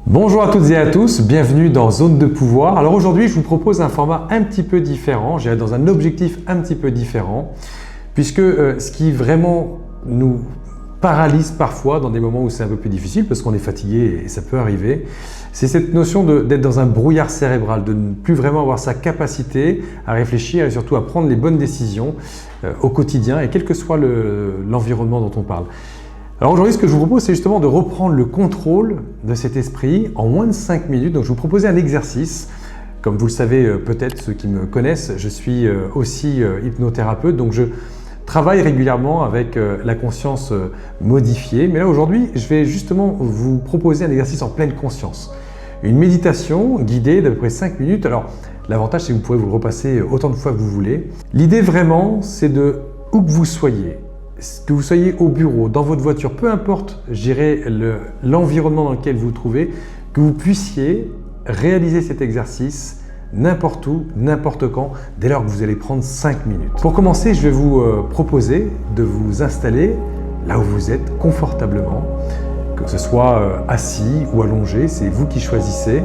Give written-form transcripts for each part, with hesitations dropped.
Bonjour à toutes et à tous, bienvenue dans Zone de pouvoir. Alors aujourd'hui, je vous propose un format un petit peu différent, j'irai dans un objectif un petit peu différent, puisque ce qui vraiment nous paralyse parfois dans des moments où c'est un peu plus difficile, parce qu'on est fatigué et ça peut arriver, c'est cette notion d'être dans un brouillard cérébral, de ne plus vraiment avoir sa capacité à réfléchir et surtout à prendre les bonnes décisions au quotidien et quel que soit l'environnement dont on parle. Alors aujourd'hui, ce que je vous propose, c'est justement de reprendre le contrôle de cet esprit en moins de 5 minutes. Donc je vous proposais un exercice. Comme vous le savez peut-être, ceux qui me connaissent, je suis aussi hypnothérapeute, donc je travaille régulièrement avec la conscience modifiée. Mais là aujourd'hui, je vais justement vous proposer un exercice en pleine conscience. Une méditation guidée d'à peu près 5 minutes. Alors l'avantage, c'est que vous pouvez vous le repasser autant de fois que vous voulez. L'idée vraiment, c'est de, où que vous soyez, que vous soyez au bureau, dans votre voiture, peu importe, l'environnement dans lequel vous vous trouvez, que vous puissiez réaliser cet exercice n'importe où, n'importe quand, dès lors que vous allez prendre 5 minutes. Pour commencer, je vais vous proposer de vous installer là où vous êtes confortablement, que ce soit assis ou allongé, c'est vous qui choisissez,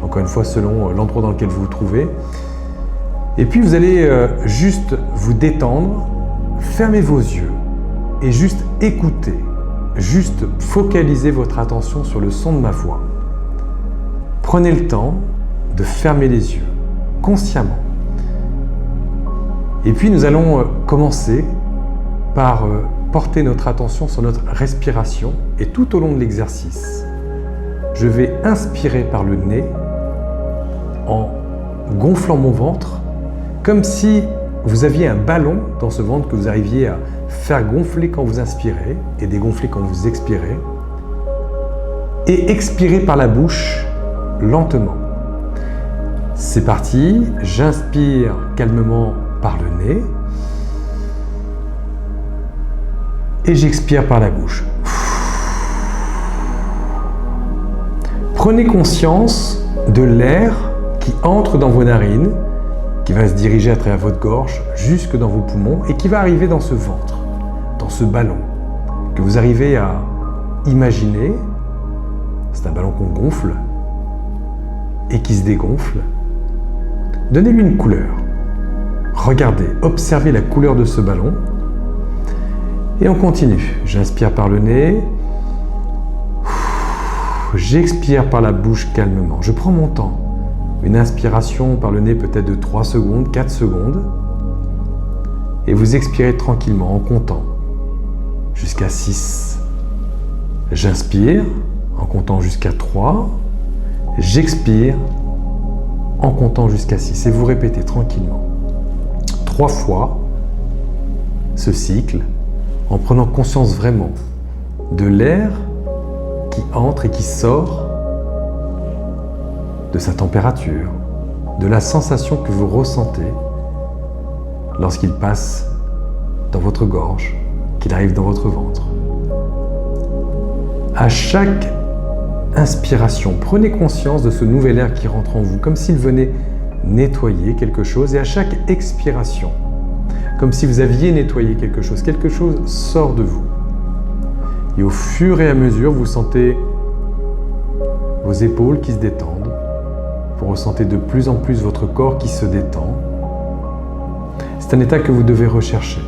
encore une fois selon l'endroit dans lequel vous vous trouvez. Et puis vous allez juste vous détendre, fermez vos yeux et juste écoutez, juste focalisez votre attention sur le son de ma voix. Prenez le temps de fermer les yeux, consciemment. Et puis nous allons commencer par porter notre attention sur notre respiration et tout au long de l'exercice, je vais inspirer par le nez en gonflant mon ventre comme si vous aviez un ballon dans ce ventre que vous arriviez à faire gonfler quand vous inspirez et dégonfler quand vous expirez. Et expirez par la bouche lentement. C'est parti, j'inspire calmement par le nez et j'expire par la bouche. Prenez conscience de l'air qui entre dans vos narines, qui va se diriger à travers votre gorge jusque dans vos poumons et qui va arriver dans ce ventre, dans ce ballon que vous arrivez à imaginer. C'est un ballon qu'on gonfle et qui se dégonfle. Donnez-lui une couleur. Regardez, observez la couleur de ce ballon et on continue. J'inspire par le nez, j'expire par la bouche calmement. Je prends mon temps. Une inspiration par le nez peut-être de 3 secondes, 4 secondes. Et vous expirez tranquillement en comptant jusqu'à 6. J'inspire en comptant jusqu'à 3. J'expire en comptant jusqu'à 6. Et vous répétez tranquillement 3 fois ce cycle en prenant conscience vraiment de l'air qui entre et qui sort, de sa température, de la sensation que vous ressentez lorsqu'il passe dans votre gorge, qu'il arrive dans votre ventre. À chaque inspiration, prenez conscience de ce nouvel air qui rentre en vous, comme s'il venait nettoyer quelque chose, et à chaque expiration, comme si vous aviez nettoyé quelque chose sort de vous. Et au fur et à mesure, vous sentez vos épaules qui se détendent. Vous ressentez de plus en plus votre corps qui se détend. C'est un état que vous devez rechercher.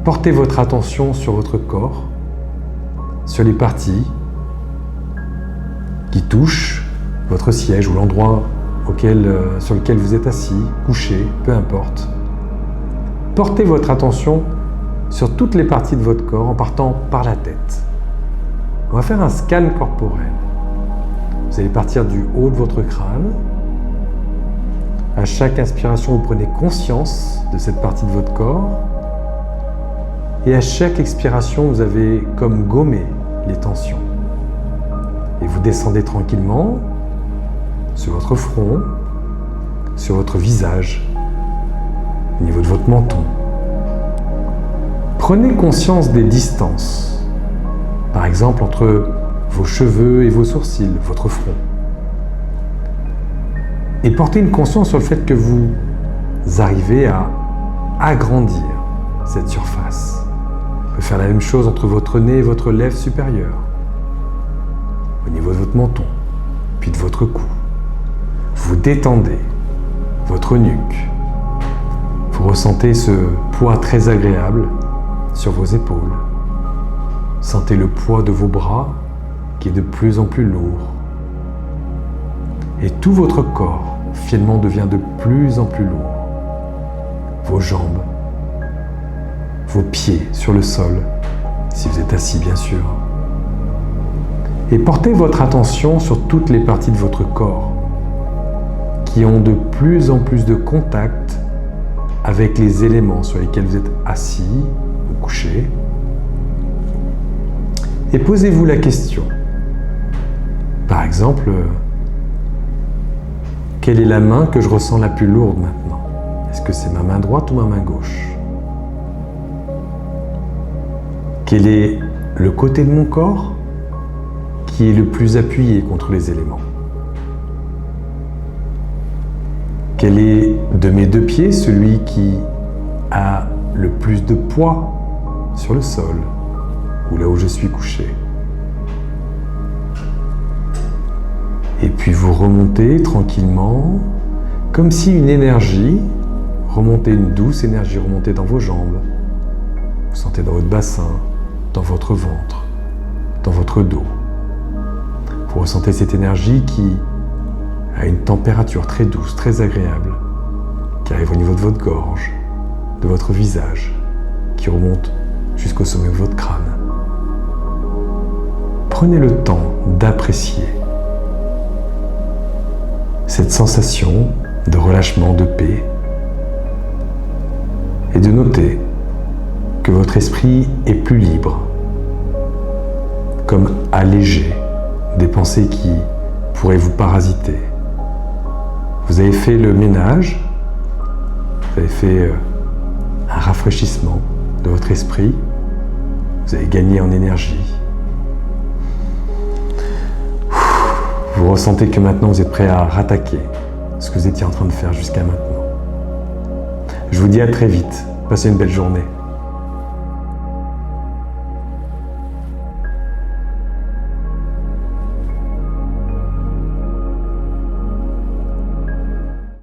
Portez votre attention sur votre corps, sur les parties qui touchent votre siège ou l'endroit sur lequel vous êtes assis, couché, peu importe. Portez votre attention sur toutes les parties de votre corps en partant par la tête. On va faire un scan corporel. Vous allez partir du haut de votre crâne. À chaque inspiration, vous prenez conscience de cette partie de votre corps. Et à chaque expiration, vous avez comme gommé les tensions. Et vous descendez tranquillement sur votre front, sur votre visage, au niveau de votre menton. Prenez conscience des distances. Par exemple, entre vos cheveux et vos sourcils, votre front. Et portez une conscience sur le fait que vous arrivez à agrandir cette surface. Vous pouvez faire la même chose entre votre nez et votre lèvre supérieure. Au niveau de votre menton, puis de votre cou. Vous détendez votre nuque. Vous ressentez ce poids très agréable sur vos épaules. Sentez le poids de vos bras qui est de plus en plus lourd. Et tout votre corps finalement devient de plus en plus lourd. Vos jambes, vos pieds sur le sol, si vous êtes assis bien sûr. Et portez votre attention sur toutes les parties de votre corps qui ont de plus en plus de contact avec les éléments sur lesquels vous êtes assis ou couché. Et posez-vous la question. Par exemple, quelle est la main que je ressens la plus lourde maintenant? Est-ce que c'est ma main droite ou ma main gauche? Quel est le côté de mon corps qui est le plus appuyé contre les éléments? Quel est de mes deux pieds celui qui a le plus de poids sur le sol ou là où je suis couché? Et puis vous remontez tranquillement, comme si une énergie remontait, une douce énergie remontait dans vos jambes. Vous sentez dans votre bassin, dans votre ventre, dans votre dos. Vous ressentez cette énergie qui a une température très douce, très agréable, qui arrive au niveau de votre gorge, de votre visage, qui remonte jusqu'au sommet de votre crâne. Prenez le temps d'apprécier cette sensation de relâchement, de paix, et de noter que votre esprit est plus libre, comme allégé des pensées qui pourraient vous parasiter. Vous avez fait le ménage, vous avez fait un rafraîchissement de votre esprit, vous avez gagné en énergie. Vous ressentez que maintenant vous êtes prêt à rattaquer ce que vous étiez en train de faire jusqu'à maintenant. Je vous dis à très vite. Passez une belle journée.